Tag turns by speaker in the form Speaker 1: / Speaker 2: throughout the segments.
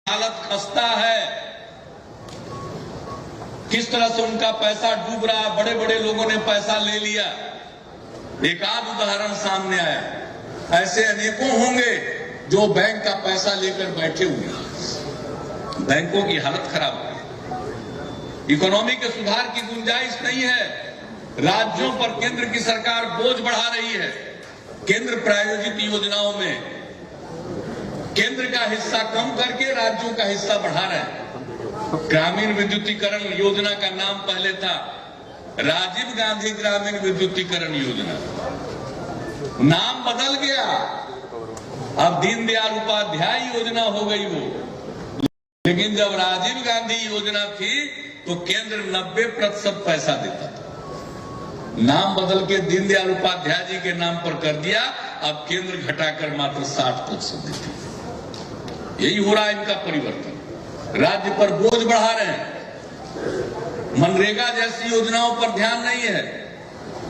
Speaker 1: हालत खस्ता है, किस तरह से उनका पैसा डूब रहा है। बड़े बड़े लोगों ने पैसा ले लिया। एक आध उदाहरण सामने आया, ऐसे अनेकों होंगे जो बैंक का पैसा लेकर बैठे हुए हैं। बैंकों की हालत खराब हो गई। इकोनॉमी के सुधार की गुंजाइश नहीं है। राज्यों पर केंद्र की सरकार बोझ बढ़ा रही है। केंद्र प्रायोजित योजनाओं में केंद्र का हिस्सा कम करके राज्यों का हिस्सा बढ़ा रहे हैं। ग्रामीण विद्युतीकरण योजना का नाम पहले था राजीव गांधी ग्रामीण विद्युतीकरण योजना, नाम बदल गया, अब दीनदयाल उपाध्याय योजना हो गई वो। लेकिन जब राजीव गांधी योजना थी तो केंद्र 90% पैसा देता था। नाम बदल के दीनदयाल उपाध्याय जी के नाम पर कर दिया, अब केंद्र घटाकर मात्र 60% देती है। यही हो रहा है इनका परिवर्तन। राज्य पर बोझ बढ़ा रहे हैं। मनरेगा जैसी योजनाओं पर ध्यान नहीं है।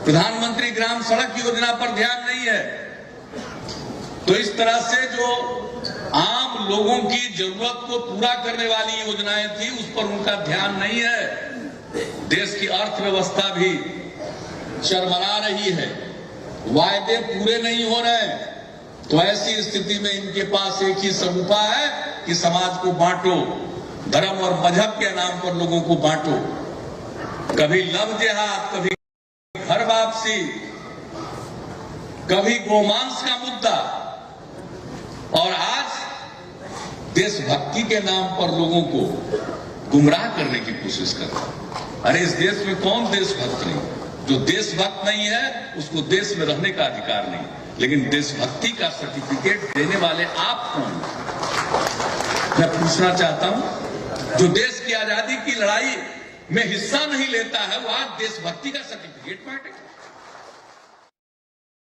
Speaker 1: प्रधानमंत्री ग्राम सड़क योजना पर ध्यान नहीं है। तो इस तरह से जो आम लोगों की जरूरत को पूरा करने वाली योजनाएं थी उस पर उनका ध्यान नहीं है। देश की अर्थव्यवस्था भी चरमरा रही है, वायदे पूरे नहीं हो रहे हैं। तो ऐसी स्थिति में इनके पास एक ही सब उपाय है कि समाज को बांटो, धर्म और मजहब के नाम पर लोगों को बांटो। कभी लव जिहाद, कभी घर वापसी, कभी गोमांस का मुद्दा, और आज देशभक्ति के नाम पर लोगों को गुमराह करने की कोशिश करता है। अरे इस देश में कौन देशभक्त नहीं? जो देशभक्त नहीं है उसको देश में रहने का अधिकार नहीं। लेकिन देशभक्ति का सर्टिफिकेट देने वाले आप कौन? मैं पूछना चाहता हूं, जो देश की आजादी की लड़ाई में हिस्सा नहीं लेता है वो आज देशभक्ति का सर्टिफिकेट बांटे।